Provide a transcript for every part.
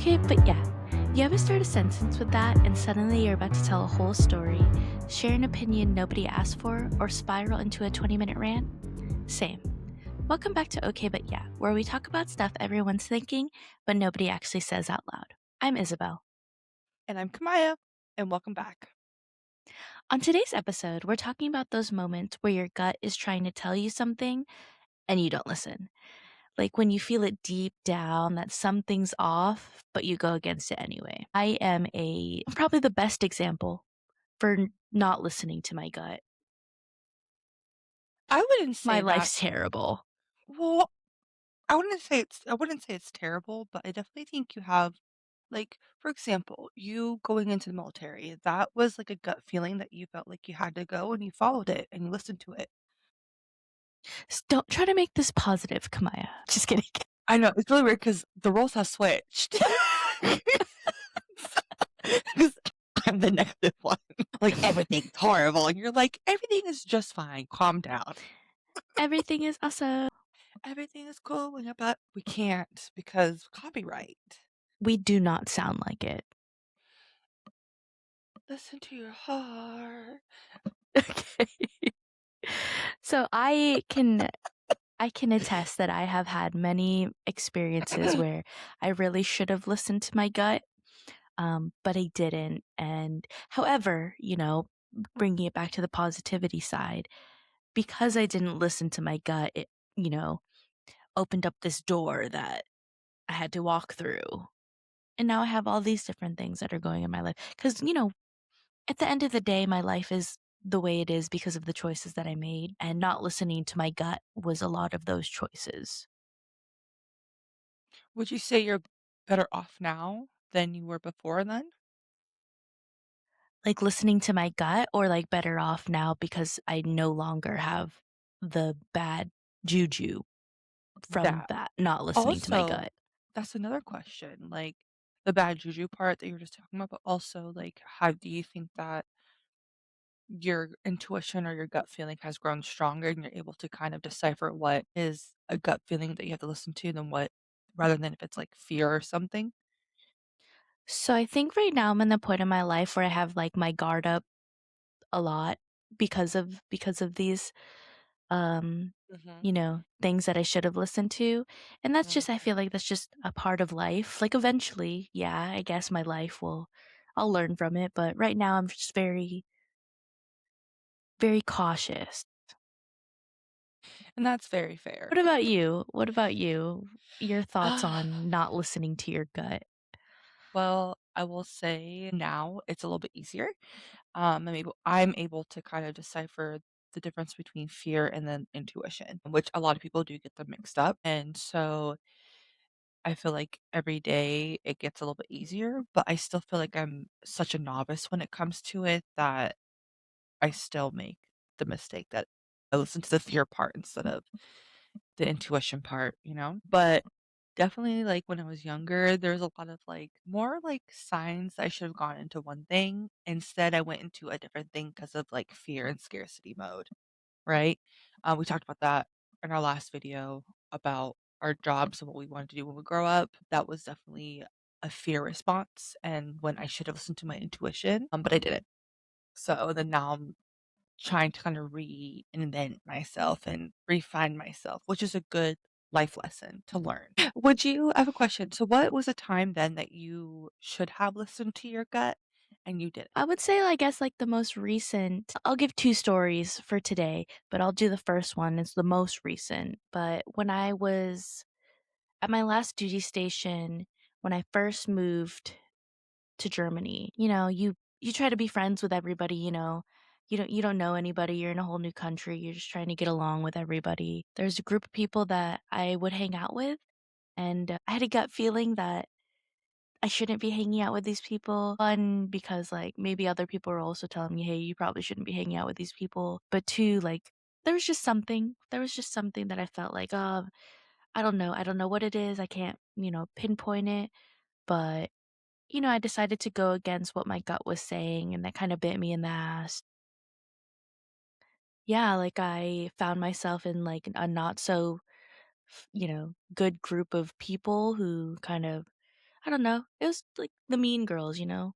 Okay, but yeah. You ever start a sentence with that and suddenly you're about to tell a whole story, share an opinion nobody asked for, or spiral into a 20-minute rant? Same. Welcome back to Okay But Yeah, where we talk about stuff everyone's thinking, but nobody actually says out loud. I'm Isabel. And I'm Kamaya, and welcome back. On today's episode, we're talking about those moments where your gut is trying to tell you something and you don't listen. Like when you feel it deep down that something's off, but you go against it anyway. I'm probably the best example for not listening to my gut. I wouldn't My say that. life's terrible. Well, I wouldn't say it's terrible, but I definitely think you have like, for example, you going into the military, that was like a gut feeling that you felt like you had to go and you followed it and you listened to it. Don't try to make this positive, Kamaya. Just kidding. I know, it's really weird because the roles have switched. 'Cause I'm the negative one. Like everything's horrible. And you're like, everything is just fine. Calm down. Everything is awesome. Everything is cool. Yeah, but we can't because copyright. We do not sound like it. Listen to your heart. Okay. So I can attest that I have had many experiences where I really should have listened to my gut, but I didn't. And however, bringing it back to the positivity side, because I didn't listen to my gut, it, you know, opened up this door that I had to walk through. And now I have all these different things that are going in my life. Because, at the end of the day, my life is the way it is because of the choices that I made. And not listening to my gut was a lot of those choices. Would you say you're better off now than you were before then? Like listening to my gut, or like better off now because I no longer have the bad juju from That. that, not listening to my Also, gut. that's another question, like, the bad juju part that you were just talking about, but also, like, how do you think that your intuition or your gut feeling has grown stronger and you're able to kind of decipher what is a gut feeling that you have to listen to than what rather than if it's, like, fear or something? So I think right now I'm in the point in my life where I have like my guard up a lot because of these um Mhm, things that I should have listened to. And that's mhm. just, I feel like that's just a part of life. Like eventually, yeah, I guess my life will, I'll learn from it, but right now I'm just very very cautious. And that's very fair. What about you? What about you? Your thoughts Ah, on not listening to your gut? well, I will say now it's a little bit easier. I'm able to kind of decipher the difference between fear and then intuition, which a lot of people do get them mixed up. And so I feel like every day it gets a little bit easier, but I still feel like I'm such a novice when it comes to it that I still make the mistake that I listen to the fear part instead of the intuition part? But definitely, like, when I was younger, there's a lot of, like, more, like, signs I should have gone into one thing. Instead, I went into a different thing because of, like, fear and scarcity mode, right? We talked about that in our last video about our jobs and what we wanted to do when we grow up. That was definitely a fear response and when I should have listened to my intuition, but I didn't. So then now I'm trying to kind of reinvent myself and refine myself, which is a good life lesson to learn. I have a question. So what was a time then that you should have listened to your gut and you didn't? I would say, I guess, like the most recent, I'll give two stories for today, but I'll do the first one. It's the most recent. But when I was at my last duty station, when I first moved to Germany, you try to be friends with everybody, you don't know anybody, you're in a whole new country, you're just trying to get along with everybody. There's a group of people that I would hang out with, and I had a gut feeling that I shouldn't be hanging out with these people. One, because like maybe other people are also telling me, hey, you probably shouldn't be hanging out with these people. But two, like there was just something that I felt like, I don't know. I don't know what it is. I can't, pinpoint it. But, I decided to go against what my gut was saying, and that kind of bit me in the ass. Yeah, like I found myself in like a not so, good group of people who kind of, I don't know, it was like the Mean Girls, you know?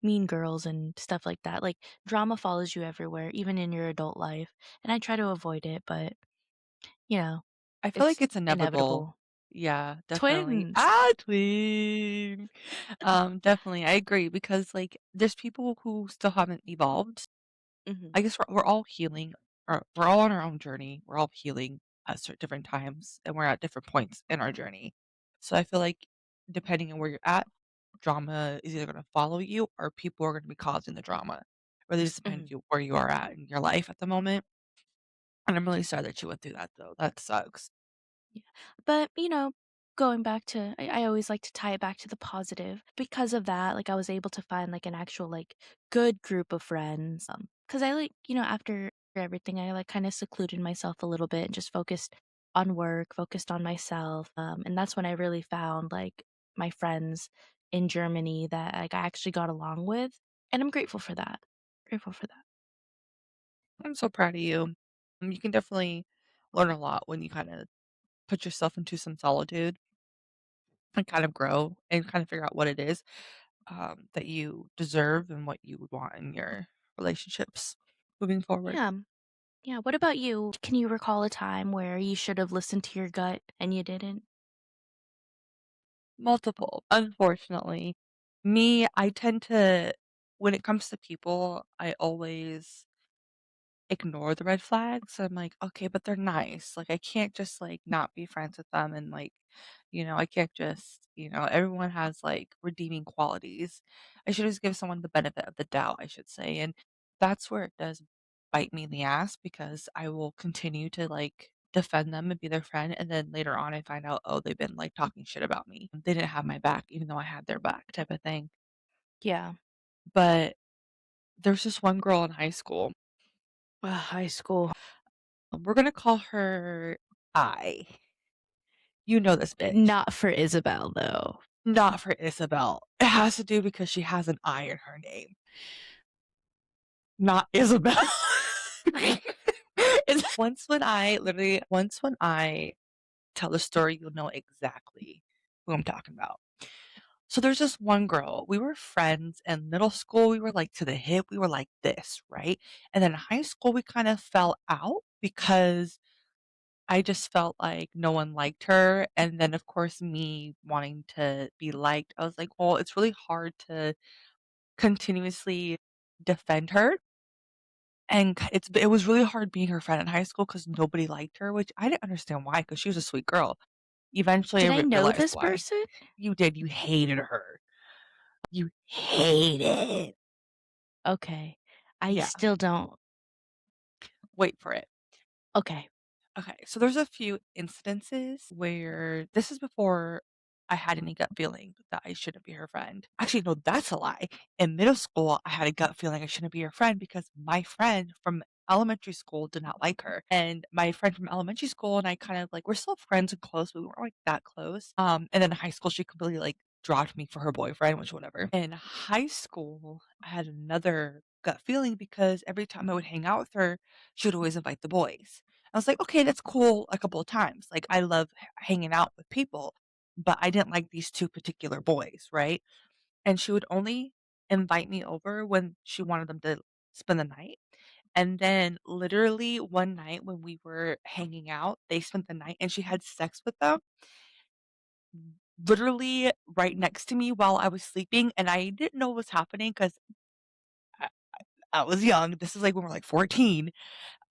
Mean Girls and stuff like that, like, drama follows you everywhere, even in your adult life, and I try to avoid it, but, you know, I feel it's like it's inevitable. inevitable. Yeah, definitely. Twins! Ah, twin. Definitely, I agree because, like, there's people who still haven't evolved. Mhm, I guess we're all healing, or we're all on our own journey. We're all healing at different times, and we're at different points in our journey. So I feel like depending on where you're at, drama is either gonna follow you or people are gonna be causing the drama. Really just depends mhm. you where you are at in your life at the moment. And I'm really sorry that you went through that though. That sucks. Yeah. But, going back to I always like to tie it back to the positive. Because of that, like, I was able to find, like, an actual, like, good group of friends, because I, like, after everything, I, like, kinda secluded myself a little bit and just focused on work, focused on myself, and that's when I really found, like, my friends in Germany that, like, I actually got along with, and I'm grateful for that. Grateful for that. I'm so proud of you. You can definitely learn a lot when you kind of put yourself into some solitude and kind of grow and kind of figure out what it is that you deserve and what you would want in your relationships moving forward. Yeah. Yeah, what about you? Can you recall a time where you should have listened to your gut and you didn't? Multiple, unfortunately. Me, I tend to, when it comes to people, I always ignore the red flags. I'm like, "Okay, but they're nice." Like, I can't just, like, not be friends with them and, like, I can't just everyone has, like, redeeming qualities. I should just give someone the benefit of the doubt, I should say, and that's where it does bite me in the ass because I will continue to, like, defend them and be their friend, and then later on, I find out, oh, they've been, like, talking shit about me. They didn't have my back even though I had their back type of thing. Yeah. But there's this one girl in high school. High school. We're gonna call her I. You know this bitch. Not for Isabel, though. Not for Isabel. It has to do because she has an I in her name. Not Isabel. Once when I tell the story, you'll know exactly who I'm talking about. So there's this one girl. We were friends in middle school. We were like to the hip. We were like this, right? And then in high school, we kind of fell out because I just felt like no one liked her, and then, of course, me wanting to be liked, I was like, "Well, it's really hard to continuously defend her," and it was really hard being her friend in high school because nobody liked her, which I didn't understand why, because she was a sweet girl. Eventually, I Did I know realized this why. person? You did, you hated her. You hated. Okay. I Yeah, still don't. wait for it. Okay. Okay, so there's a few incidences where this is before I had any gut feeling that I shouldn't be her friend. Actually, no, that's a lie. In middle school, I had a gut feeling I shouldn't be her friend because my friend from elementary school did not like her. And my friend from elementary school and I kind of like we're still friends and close, but we weren't like that close. And then in high school she completely like dropped me for her boyfriend, which whatever. In high school, I had another gut feeling because every time I would hang out with her, she would always invite the boys. I was like, "Okay, that's cool," a couple of times. Like, I love hanging out with people, but I didn't like these 2 particular boys, right? And she would only invite me over when she wanted them to spend the night. And then literally one night when we were hanging out, they spent the night and she had sex with them, literally right next to me while I was sleeping, and I didn't know what was happening 'cause I I was young. This is, like, when we're, like, 14,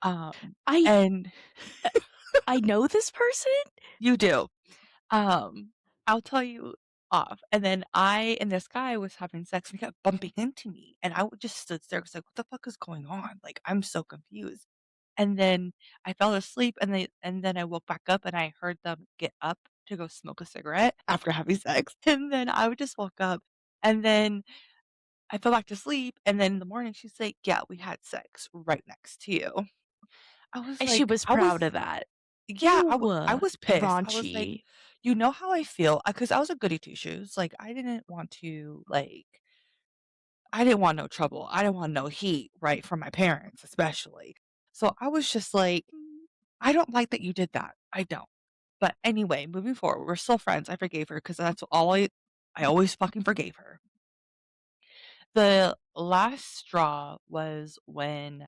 I and uh, I know this person? you do. Um, I'll tell you off. And then I and this guy was having sex, and he kept bumping into me, and I would just stood there, was like, "What the fuck is going on?" Like, I'm so confused. And then I fell asleep, and then I woke back up, and I heard them get up to go smoke a cigarette after having sex, and then I would just woke up, and then I fell back to sleep, and then in the morning, she's like, "Yeah, we had sex right next to you." I was And she like was I proud of was that. yeah, Ew, I was pissed. I was like, raunchy. "You know how I feel?" Because I was a goody two shoes, like, I didn't want to, like I didn't want no trouble. I didn't want no heat, right, from my parents, especially. So, I was just like, I don't like that you did that. I don't." But anyway, moving forward, we're still friends. I forgave her because that's all I I always fucking forgave her. The last straw was when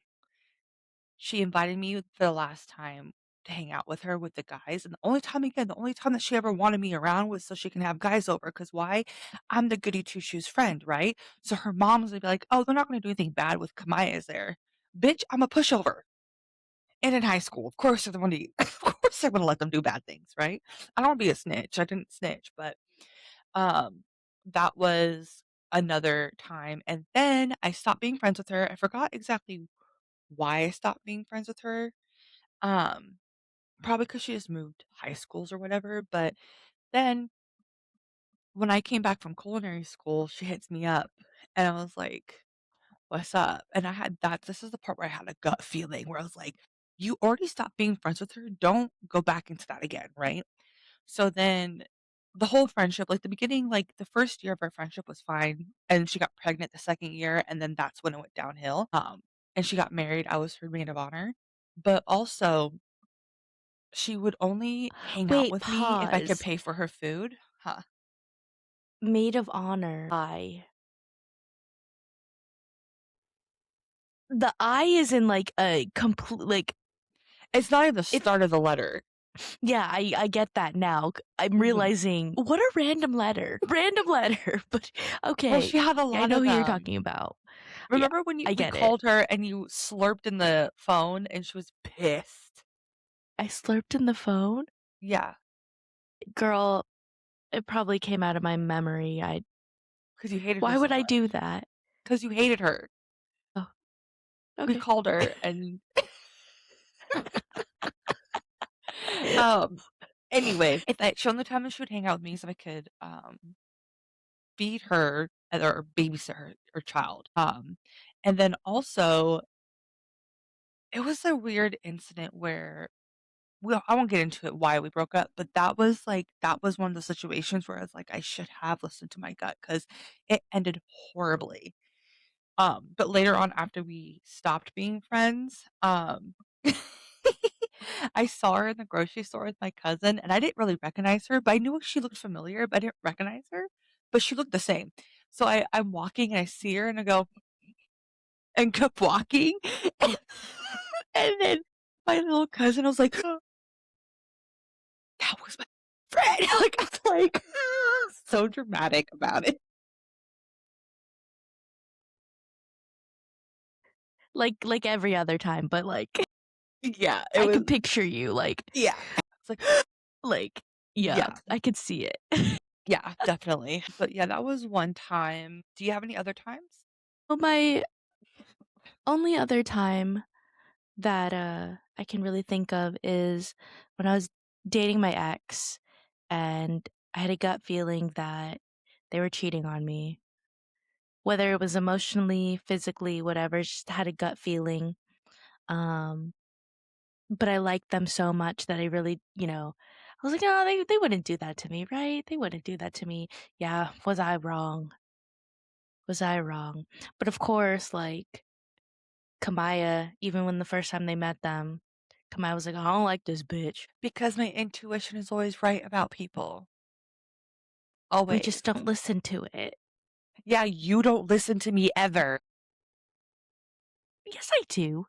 she invited me for the last time to hang out with her with the guys, and the only time that she ever wanted me around was so she can have guys over. Cause why? I'm the goody two-shoes friend, right? So her mom's gonna be like, "Oh, they're not gonna do anything bad with Kamaya's there." Bitch, I'm a pushover. And in high school, of course they're gonna of course they're gonna let them do bad things, right? I don't wanna be a snitch. I didn't snitch, but, um, that was another time, and then I stopped being friends with her. I forgot exactly why I stopped being friends with her. Um, Probably because she just moved high schools or whatever, but then when I came back from culinary school, she hits me up, and I was like, "What's up?" And I had that this is the part where I had a gut feeling where I was like, "You already stopped being friends with her, don't go back into that again," right? So then the whole friendship, like, the beginning, like, the first year of our friendship was fine, and she got pregnant the second year, and then that's when it went downhill, and she got married, I was her maid of honor, but also she would only hang out Wait, with me if I could pause. pay for her food. Huh. Maid of honor. I. The I is in like a complete like It's not even the if start of the letter. yeah, I get that now. I'm Mhm. realizing what a random letter. Random letter, but Well, okay. she had a I lot know of who you're them. talking about. Yeah, Remember when I we get it. called her and you slurped in the phone and she was pissed? I slurped in the phone. Yeah, Girl, it probably came out of my memory. I because you hated her Why so would I much. do that? Because you hated her. Oh, We okay. called her and um, anyway, if I she only time that she would hang out with me so I could, feed her or babysit her child, and then also, it was a weird incident where well, I won't get into it why we broke up, but that was one of the situations where I was like, "I should have listened to my gut because it ended horribly. But later on after we stopped being friends, I saw her in the grocery store with my cousin, and I didn't really recognize her, but I knew she looked familiar, but I didn't recognize her, but she looked the same. So I'm walking and I see her and I go and kept walking, and then my little cousin was like, "That was my friend." Like, I was like, so dramatic about it. Like every other time, but like Yeah, it I was could picture you yeah. It's like, like yeah, yeah, I could see it. yeah, definitely. But yeah, that was one time. Do you have any other times? Well, my only other time that I can really think of is when I was dating my ex and I had a gut feeling that they were cheating on me. Whether it was emotionally, physically, whatever, just had a gut feeling. Um, but I liked them so much that I really, I was like, "Oh, they wouldn't do that to me, right? They wouldn't do that to me." Yeah, was I wrong? Was I wrong? But of course, like Kamaya, even when the first time they met them, Kamaya was like, "I don't like this bitch." Because my intuition is always right about people. We Always. just don't listen to it. Yeah, you don't listen to me ever. Yes, I do.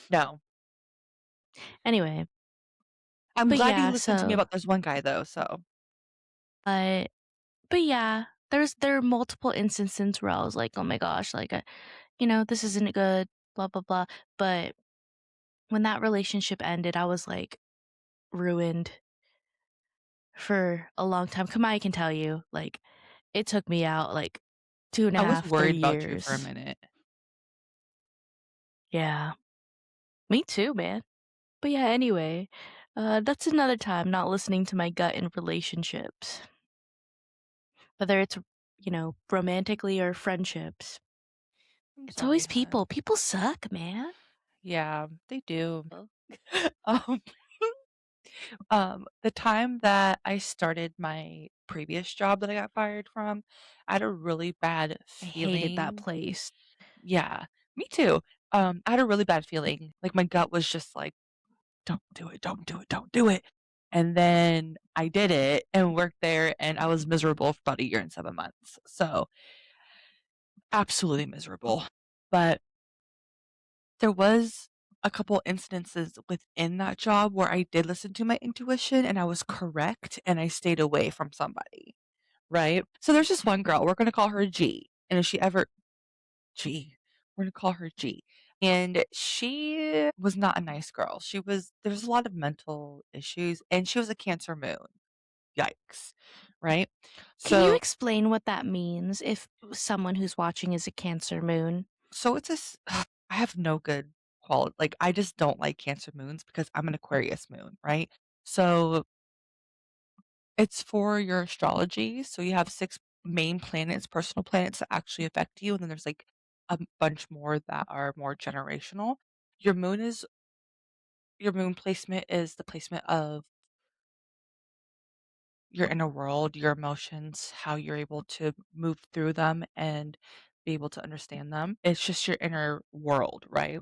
No. Anyway, I'm but glad you yeah, listened to me so about this one guy though, so but but yeah, there are multiple instances where I was like, "Oh my gosh, like, this isn't good, blah blah blah." But when that relationship ended, I was like ruined for a long time. Kamai can tell you, like, it took me out like two and a I was half, three worried about you for a years. minute. Yeah, me too, man. But yeah, anyway, that's another time not listening to my gut in relationships, whether it's romantically or friendships. I'm It's sorry, always hon. people. People suck, man. Yeah, they do. Um, the time that I started my previous job that I got fired from, I had a really bad I hated that feeling. place. Yeah, me too. I had a really bad feeling. Like my gut was just like, don't do it, don't do it, don't do it. And then I did it and worked there, and I was miserable for about a year and 7 months. So, absolutely miserable. But there was a couple instances within that job where I did listen to my intuition and I was correct and I stayed away from somebody, right? So there's this one girl, we're gonna call her G. And if she ever G, we're gonna call her G. And she was not a nice girl. There was a lot of mental issues and she was a Cancer moon. Yikes. Right? Can you So explain what that means if someone who's watching is a Cancer moon? so it's a s I have no good quality. Like, I just don't like Cancer moons because I'm an Aquarius moon, right? So, it's for your astrology, so you have 6 main planets, personal planets that actually affect you, and then there's, like, a bunch more that are more generational. Your moon is your moon placement is the placement of your inner world, your emotions, how you're able to move through them and be able to understand them. It's just your inner world, right?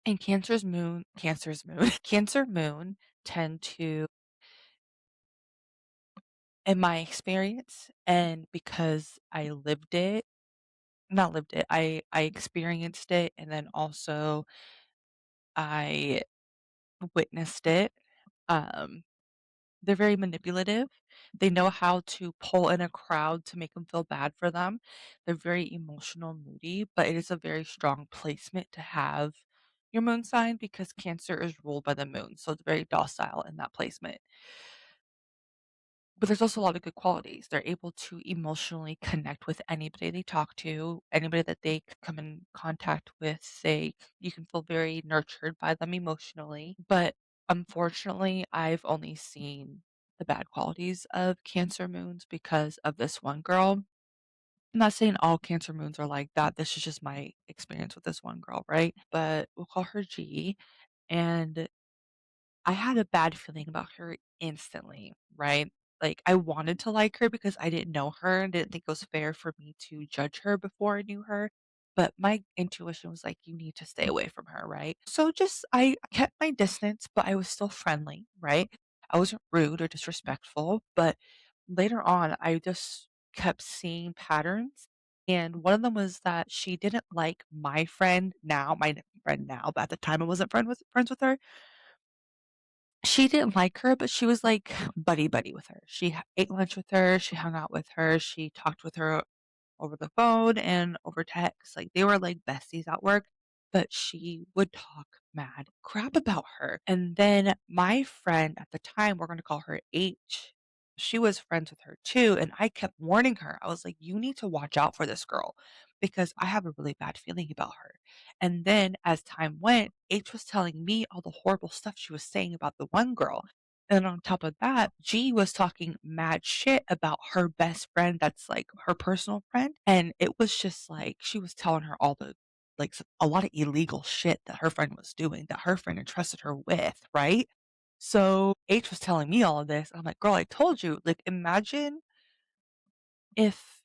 And Cancer moon tend to, in my experience, and because I lived it, not lived it, I experienced it, and then also I witnessed it. Um, they're very manipulative. They know how to pull in a crowd to make them feel bad for them. They're very emotional, moody, but it is a very strong placement to have your moon sign because Cancer is ruled by the moon, so it's very docile in that placement. But there's also a lot of good qualities. They're able to emotionally connect with anybody they talk to, anybody that they come in contact with. You can feel very nurtured by them emotionally. But unfortunately, I've only seen the bad qualities of Cancer moons because of this one girl. I'm not saying all Cancer moons are like that. This is just my experience with this one girl, right? But we'll call her G. And I had a bad feeling about her instantly, right? Like, I wanted to like her because I didn't know her and didn't think it was fair for me to judge her before I knew her. But my intuition was like, you need to stay away from her, right? So I kept my distance, but I was still friendly, right? I wasn't rude or disrespectful. But later on, I just kept seeing patterns. And one of them was that she didn't like my friend now, but at the time I wasn't friends with her. She didn't like her, but she was, like, buddy-buddy with her. She ate lunch with her, she hung out with her, she talked with her over the phone and over text, like, they were like besties at work, but she would talk mad crap about her, and then my friend at the time, we're gonna call her H, she was friends with her too, and I kept warning her. I was like, "You need to watch out for this girl because I have a really bad feeling about her." And then as time went, H was telling me all the horrible stuff she was saying about the one girl, and on top of that, G was talking mad shit about her best friend that's, like, her personal friend, and it was just, like, she was telling her all the a lot of illegal shit that her friend was doing, that her friend entrusted her with, right? So, H was telling me all of this, I'm like, "Girl, I told you." Like, imagine if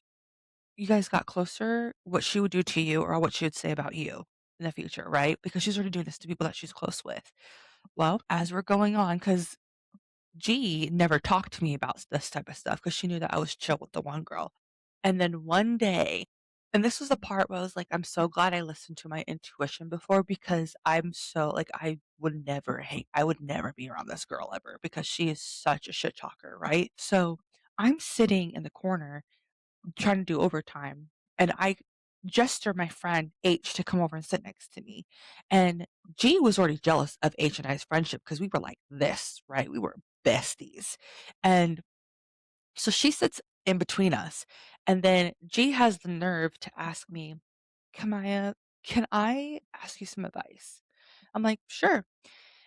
you guys got closer, what she would do to you or what she would say about you in the future, right? Because she's already doing this to people that she's close with. Well, as we're going on, because G never talked to me about this type of stuff because she knew that I was chill with the one girl. And then one day, and this was the part where I was like, I'm so glad I listened to my intuition before because I would never be around this girl ever because she is such a shit talker, right? So I'm sitting in the corner trying to do overtime and I gesture my friend H to come over and sit next to me. And G was already jealous of H and I's friendship because we were like this, right? We were besties. And so she sits in between us. And then G has the nerve to ask me, Kamaya, can I ask you some advice? I'm like, sure.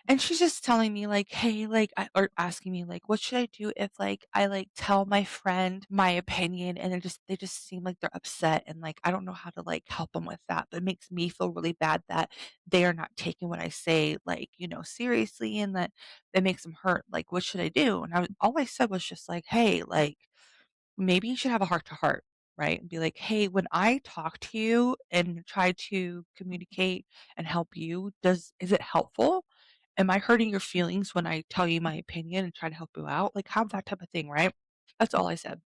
And she's just telling me like, "Hey," or asking me like, "What should I do if, like, I, like, tell my friend my opinion and they just seem like they're upset and, like, I don't know how to, like, help them with that, but it makes me feel really bad that they are not taking what I say, like, seriously and that it makes them hurt. Like, what should I do?" And all I said was just like, "Hey, like, maybe you should have a heart to heart, right? And be like, "Hey, when I talk to you and try to communicate and help you, is it helpful?" Am I hurting your feelings when I tell you my opinion and try to help you out? Like, have that type of thing, right? That's all I said.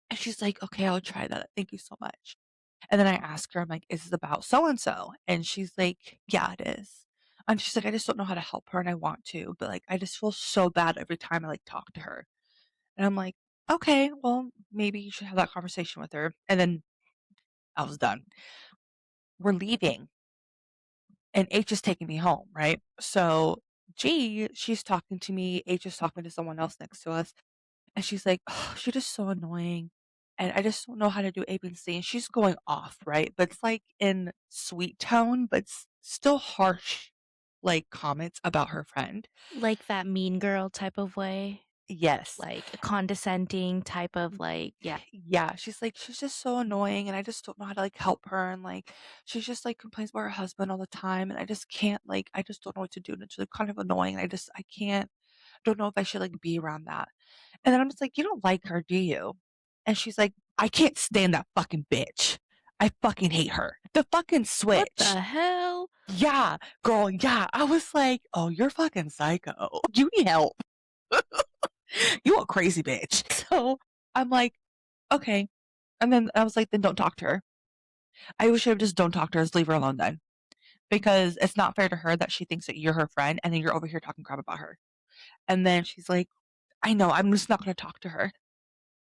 And she's like, "Okay, I'll try that. Thank you so much." And then I ask her, I'm like, "Is this about so and so?" And she's like, "Yeah, it is." And she's like, "I just don't know how to help her and I want to, but like I just feel so bad every time I like talk to her." And I'm like, "Okay, well, maybe you should have that conversation with her." And then I was done. We're leaving and H is taking me home, right? So G, she's talking to me, H is talking to someone else next to us. And she's like, "Oh, she's just so annoying. And I just don't know how to do A, B, and C." And she's going off, right? But it's like in sweet tone, but still harsh, like comments about her friend. Like that mean girl type of way? Yes. Like a condescending type of yeah. Yeah. She's like, she's just so annoying. And I just don't know how to like help her. And like, she's just like complains about her husband all the time. And I just can't, like, I just don't know what to do. And it's like kind of annoying. And I can't, don't know if I should like be around that. And then I'm just like, "You don't like her, do you?" And she's like, "I can't stand that fucking bitch. I fucking hate her." The fucking What switch. the hell? Yeah, girl, yeah. I was like, "Oh, you're fucking psycho. You need help. You a crazy bitch." So I'm like, "Okay." And then I was like, "Then don't talk to her." I wish I would just don't talk to her, just leave her alone then. Because it's not fair to her that she thinks that you're her friend and then you're over here talking crap about her. And then she's like, "I know, I'm just not gonna talk to her."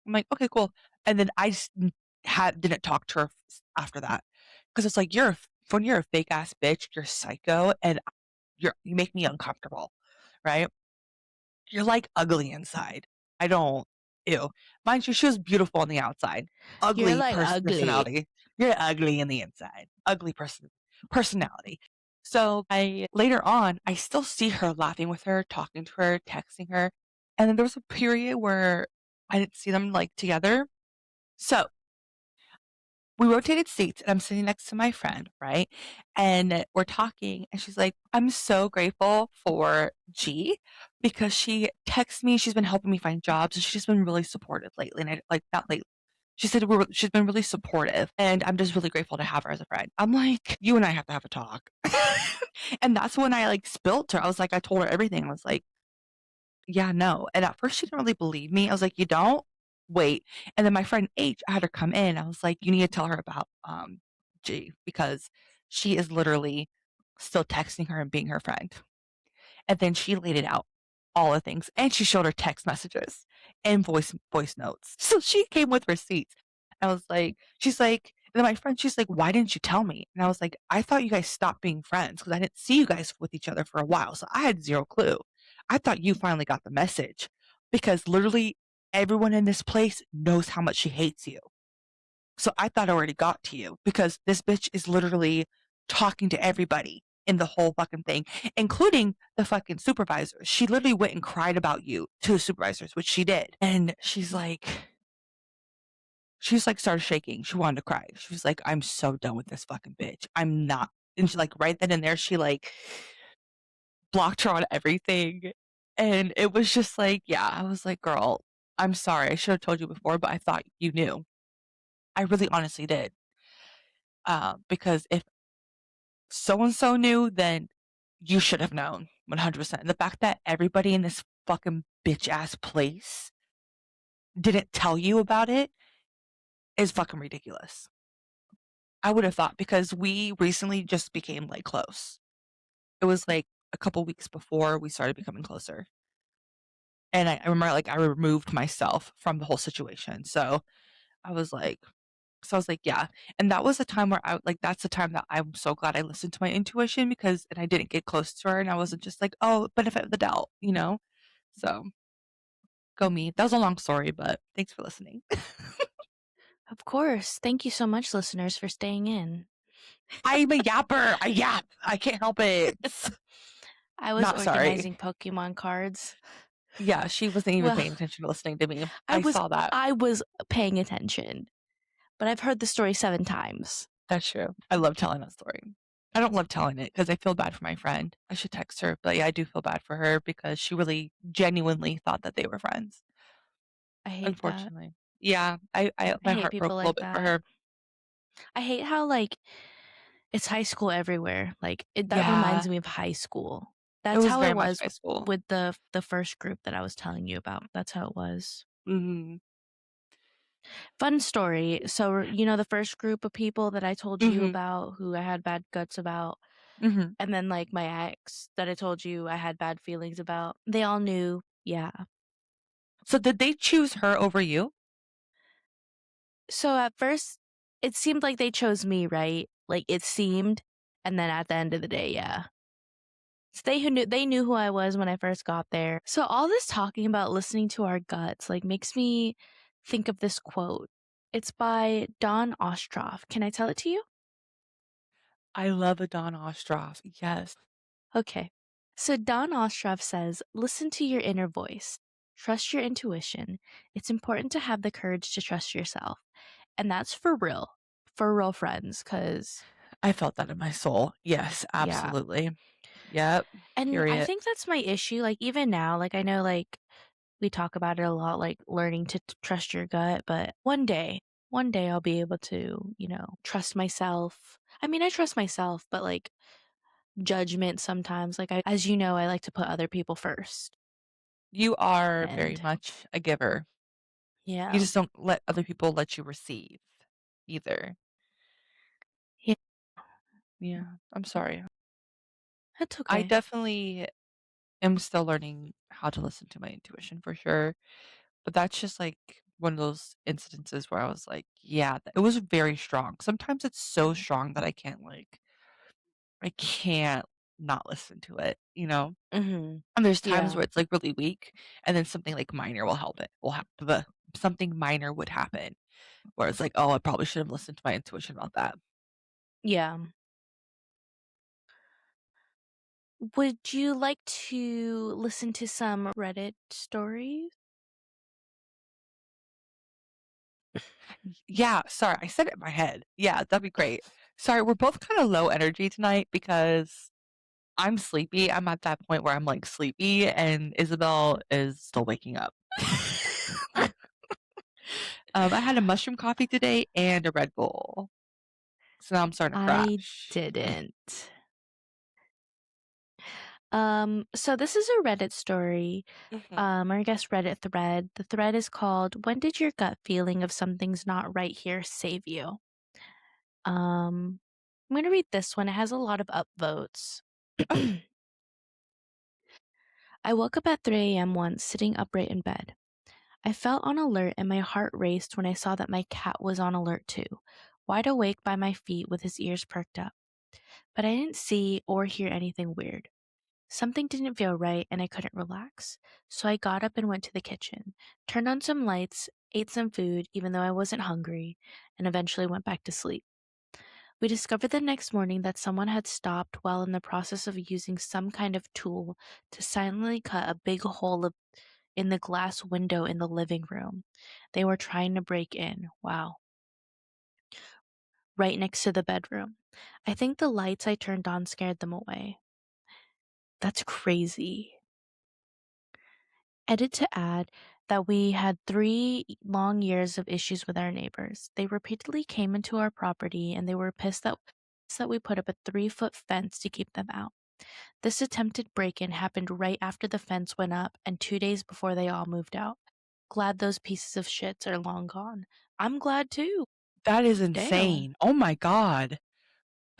I'm like, "Okay, cool." And then I just didn't talk to her after that because it's like when you're a fake ass bitch, you're psycho, and you make me uncomfortable, right? You're like ugly inside. I don't. Ew. Mind you, she was beautiful on the outside. You're Ugly like ugly. personality. You're ugly in the inside. Ugly personality. So I later on, I still see her laughing with her, talking to her, texting her, and then there was a period where I didn't see them like together. So we rotated seats and I'm sitting next to my friend, right? And we're talking and she's like, "I'm so grateful for G because she texts me. She's been helping me find jobs and she's just been really supportive lately." And I like not lately. She said she's been really supportive and I'm just really grateful to have her as a friend. I'm like, "You and I have to have a talk." And that's when I like spilled to her. I was like, I told her everything. I was like, "Yeah, no." And at first she didn't really believe me. I was like, "You don't? Wait." And then my friend H, I had her come in. I was like, "You need to tell her about G because she is literally still texting her and being her friend." And then she laid it out, all the things, and she showed her text messages and voice notes. So she came with receipts. I was like, she's like, and then my friend, she's like, "Why didn't you tell me?" And I was like, "I thought you guys stopped being friends because I didn't see you guys with each other for a while. So I had zero clue. I thought you finally got the message because literally everyone in this place knows how much she hates you. So I thought I already got to you because this bitch is literally talking to everybody in the whole fucking thing, including the fucking supervisors. She literally went and cried about you to the supervisors, which she did. And she's like started shaking. She wanted to cry. She was like, "I'm so done with this fucking bitch. I'm not." And she like right then and there, she like blocked her on everything. And it was just like, yeah, I was like, "Girl, I'm sorry. I should have told you before, but I thought you knew." I really honestly did. Because if so and so knew, then you should have known 100%. And the fact that everybody in this fucking bitch ass place didn't tell you about it is fucking ridiculous. I would have thought because we recently just became like close. It was like a couple weeks before we started becoming closer. And I remember like I removed myself from the whole situation. I was like, So I was like, "Yeah." And that was a time where that's the time that I'm so glad I listened to my intuition because and I didn't get close to her and I wasn't just like, "Oh, benefit of the doubt," you know? So, go me. That was a long story, but thanks for listening. Of course. Thank you so much, listeners, for staying in. I'm a yapper. I yap. I can't help it. I was Not sorry. organizing Pokemon cards. Yeah, she wasn't even Well, paying attention to listening to me. I I was saw that. I was paying attention, but I've heard the story 7 times. That's true. I love telling that story. I don't love telling it because I feel bad for my friend. I should text her, but yeah, I do feel bad for her because she really genuinely thought that they were friends. I hate that. Unfortunately. Yeah, I I my hate heart broke people a little like bit for that. her. I hate how it's high school everywhere. That Yeah, reminds me of high school. It That's was how very it much was high school. with the first group that I was telling you about. That's how it was. Mhm. Fun story. So, you know, the first group of people that I told you Mhm. about who I had bad guts about, Mhm. and then like my ex that I told you I had bad feelings about, they all knew. Yeah. So did they choose her over you? So at first, it seemed like they chose me, right? Like it seemed. And then at the end of the day, yeah. So they knew who I was when I first got there. So all this talking about listening to our guts like makes me think of this quote. It's by Don Ostroff. Can I tell it to you? I love a Dawn Ostroff. Yes. Okay. So Don Ostroff says, listen to your inner voice. Trust your intuition. It's important to have the courage to trust yourself. And that's for real friends, because, I felt that in my soul. Yes, yeah. absolutely. Yep. And I Period. think that's my issue. Like, even now, like, I know, like, we talk about it a lot, like learning to trust your gut, but one day I'll be able to, trust myself. I mean, I trust myself, but like judgment sometimes, like, as you know, I like to put other people first. You are very And much a giver. You yeah. just don't let other people let you receive either. Yeah, Yeah, I'm sorry. that's I okay. definitely am still learning how to listen to my intuition for sure, but that's just like one of those incidences where I was like, yeah, it was very strong. Sometimes it's so strong that I can't not listen to it, you know? Mhm. And there's times Yeah. where it's like really weak and then something like minor will help it. Something minor would happen where it's like, oh, I probably should have listened to my intuition about that. Yeah. Would you like to listen to some Reddit stories? Yeah, sorry, I said it in my head. Yeah, that'd be great. Sorry, we're both kind of low energy tonight because I'm sleepy. I'm at that point where I'm like sleepy, and Isabel is still waking up. I had a mushroom coffee today and a Red Bull, so now I'm starting to I crash. didn't. So this is a Reddit story, Mhm. or I guess Reddit thread. The thread is called "When did your gut feeling of something's not right here save you?" I'm gonna read this one. It has a lot of upvotes. Okay. I woke up at 3 a.m. once, sitting upright in bed. I felt on alert and my heart raced when I saw that my cat was on alert too, wide awake by my feet with his ears perked up. But I didn't see or hear anything weird. Something didn't feel right and I couldn't relax. So I got up and went to the kitchen, turned on some lights, ate some food even though I wasn't hungry, and eventually went back to sleep. We discovered the next morning that someone had stopped while in the process of using some kind of tool to silently cut a big hole in the glass window in the living room. They were trying to break in. Wow. Right next to the bedroom. I think the lights I turned on scared them away. That's crazy. Edit to add that we had 3 long years of issues with our neighbors. They repeatedly came into our property and they were pissed that we put up a 3 foot fence to keep them out. This attempted break in happened right after the fence went up and 2 days before they all moved out. Glad those pieces of shits are long gone. I'm glad too. That is Damn. insane. Oh my god.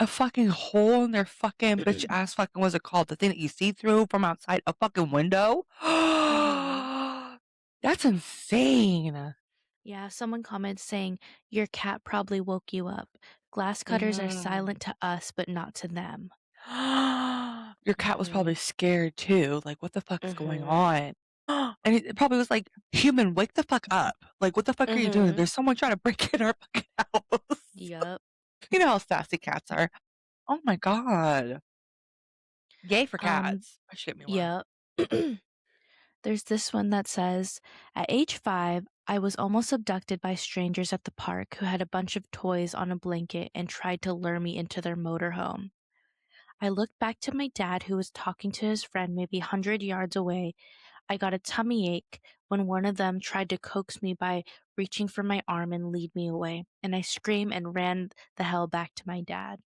A fucking hole in their fucking bitch ass fucking what's it called? The thing that you see through from outside a fucking window? Mhm. That's insane. Yeah, someone comments saying, your cat probably woke you up. Glass cutters are Mhm. silent to us, but not to them. Your cat was Mhm. probably scared too, like, "What the fuck is going Mhm. on?" And it probably was like, "Human, wake the fuck up. Like, what the fuck are you doing? Mhm. There's someone trying to break in our fucking house." Yup. You know how sassy cats are. Oh my god. Yay for Um, cats. I should get me one. yup. There's this one that says, at age 5, I was almost abducted by strangers at the park who had a bunch of toys on a blanket and tried to lure me into their motorhome. I looked back to my dad, who was talking to his friend maybe 100 yards away. I got a tummy ache when one of them tried to coax me by reaching for my arm and lead me away, and I screamed and ran the hell back to my dad.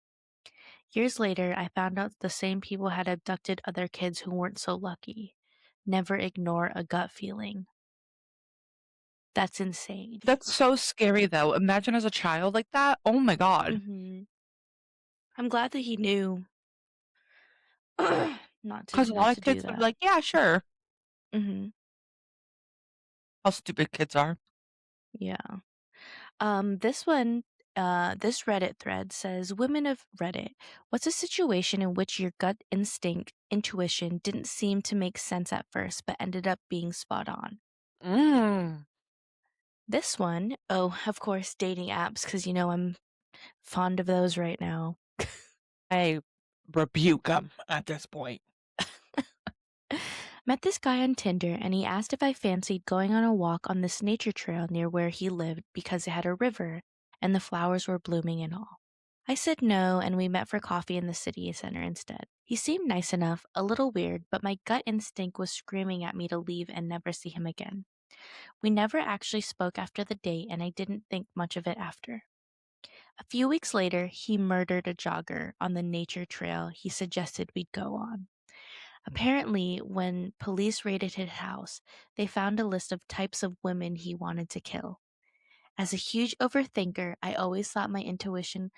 Years later, I found out the same people had abducted other kids who weren't so lucky. Never ignore a gut feeling. That's insane. That's so scary, though. Imagine as a child like that. Oh my god. Mhm. I'm glad that he knew not to Because a lot of do kids would be that. like, "Yeah, sure." Mhm. How stupid kids are. Yeah. This one, this Reddit thread says, Women of Reddit, what's a situation in which your gut instinct, intuition didn't seem to make sense at first, but ended up being spot on? Mm. This one, oh, of course, dating apps, because I'm fond of those right now. I rebuke them at this point. Met this guy on Tinder and he asked if I fancied going on a walk on this nature trail near where he lived because it had a river and the flowers were blooming and all. I said no and we met for coffee in the city center instead. He seemed nice enough, a little weird, but my gut instinct was screaming at me to leave and never see him again. We never actually spoke after the date and I didn't think much of it after. A few weeks later, he murdered a jogger on the nature trail he suggested we'd go on. Apparently, when police raided his house, they found a list of types of women he wanted to kill. As a huge overthinker, I always thought my intuition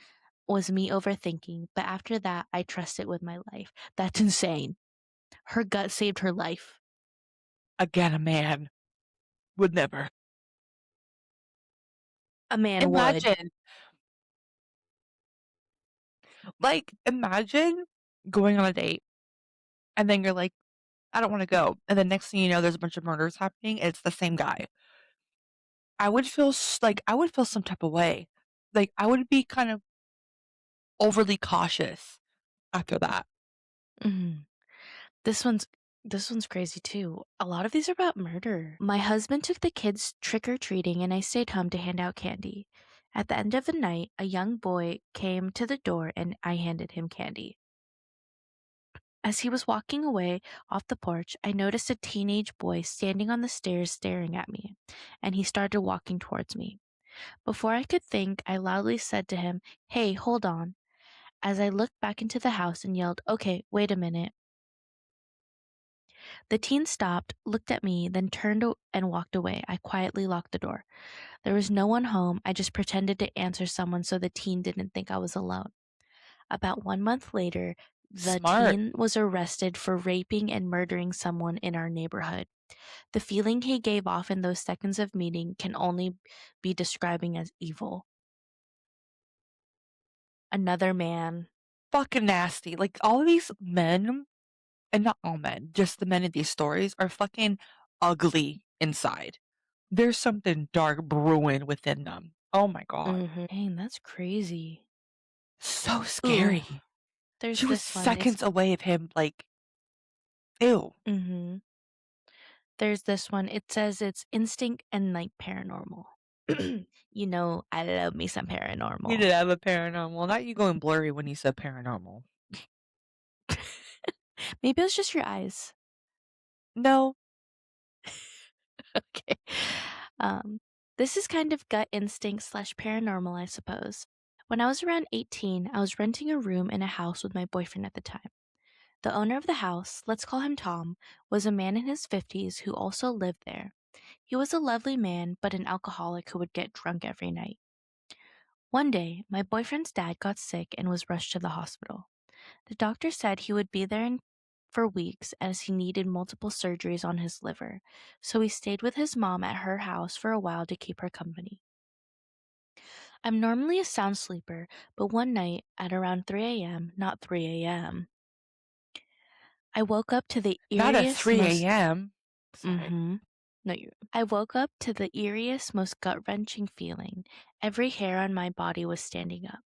was me overthinking, but after that, I trust it with my life. That's insane. Her gut saved her life. Again, a man would never. A man would. Imagine, imagine going on a date and then you're like, "I don't wanna go." And then next thing you know, there's a bunch of murders happening, and it's the same guy. I would feel some type of way. Like, I would be kind of overly cautious after that. Mhm. This one's this one's crazy too. A lot of these are about murder. My husband took the kids trick or treating and I stayed home to hand out candy. At the end of the night, a young boy came to the door and I handed him candy. As he was walking away off the porch, I noticed a teenage boy standing on the stairs staring at me, and he started walking towards me. Before I could think, I loudly said to him, "Hey, hold on," as I looked back into the house and yelled, "Okay, wait a minute." The teen stopped, looked at me, then turned and walked away. I quietly locked the door. There was no one home. I just pretended to answer someone so the teen didn't think I was alone. About 1 month later, the Smart. teen was arrested for raping and murdering someone in our neighborhood. The feeling he gave off in those seconds of meeting can only be describing as evil. Another man. Fucking nasty. Like, all of these men, and not all men, just the men in these stories are fucking ugly inside. There's something dark brewing within them. Oh my god. Dang, that's crazy. So Ooh, scary. there's She was this one. It's seconds away of him, like, ew. mhm. There's this one. It says it's instinct and like paranormal. I love me some You paranormal. did have a paranormal. Not you going blurry when you said paranormal. Maybe it's just your eyes. No. Okay. Um, this is kind of gut instinct slash paranormal, I suppose. When I was around 18, I was renting a room in a house with my boyfriend at the time. The owner of the house, let's call him Tom, was a man in his 50s who also lived there. He was a lovely man, but an alcoholic who would get drunk every night. One day, my boyfriend's dad got sick and was rushed to the hospital. The doctor said he would be there for weeks as he needed multiple surgeries on his liver, so he stayed with his mom at her house for a while to keep her company. I'm normally a sound sleeper, but one night at around 3 a.m., not 3 a.m., I woke up to the Not at eeriest, 3 most AM. Sorry. mm-hmm. No, you. I woke up to the eeriest, most gut-wrenching feeling. Every hair on my body was standing up.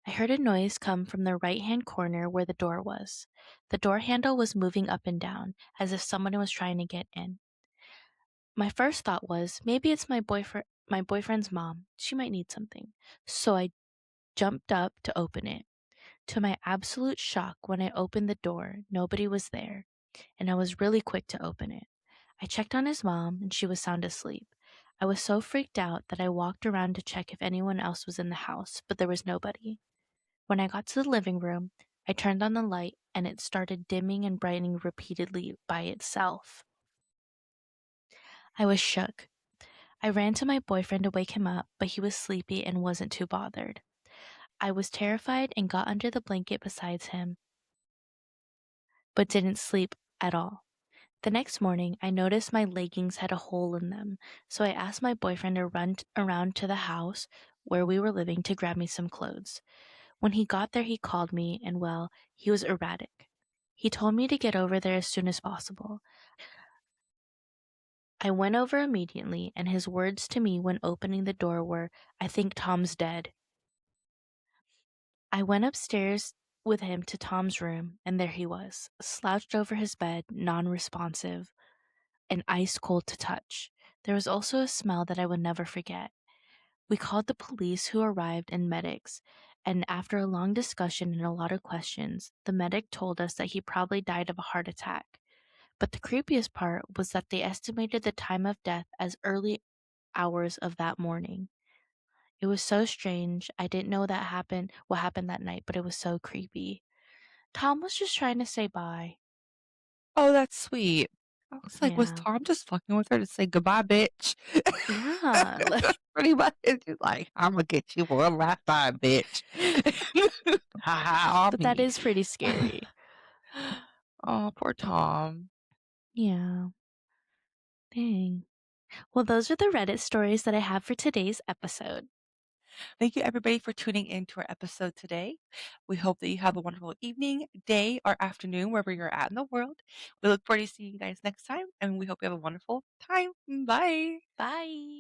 I heard a noise come from the right-hand corner where the door was. The door handle was moving up and down, as if someone was trying to get in. My first thought was, maybe it's my boyfriend's mom. She might need something. So I jumped up to open it. To my absolute shock, when I opened the door, nobody was there, and I was really quick to open it. I checked on his mom, and she was sound asleep. I was so freaked out that I walked around to check if anyone else was in the house, but there was nobody. When I got to the living room, I turned on the light and it started dimming and brightening repeatedly by itself. I was shook. I ran to my boyfriend to wake him up, but he was sleepy and wasn't too bothered. I was terrified and got under the blanket beside him, but didn't sleep at all. The next morning, I noticed my leggings had a hole in them, so I asked my boyfriend to run around to the house where we were living to grab me some clothes. When he got there, he called me, and well, he was erratic. He told me to get over there as soon as possible. I went over immediately, and his words to me when opening the door were, "I think Tom's dead." I went upstairs with him to Tom's room, and there he was, slouched over his bed, non responsive, and ice cold to touch. There was also a smell that I would never forget. We called the police, who arrived, and medics, and after a long discussion and a lot of questions, the medic told us that he probably died of a heart attack. But the creepiest part was that they estimated the time of death as early hours of that morning. It was so strange. I didn't know what happened that night, but it was so creepy. Tom was just trying to say bye. Oh, that's sweet. I was like, "Was Yeah. Tom just fucking with her to say goodbye, bitch?" Yeah. Pretty much, he's like, "Imma get you one last time, bitch." Ha ha on But that me. is pretty scary. Oh, poor Tom. Yeah. Dang. Well, those are the Reddit stories that I have for today's episode. Thank you, everybody, for tuning in to our episode today. We hope that you have a wonderful evening, day, or afternoon, wherever you're at in the world. We look forward to seeing you guys next time, and we hope you have a wonderful time. Bye. Bye.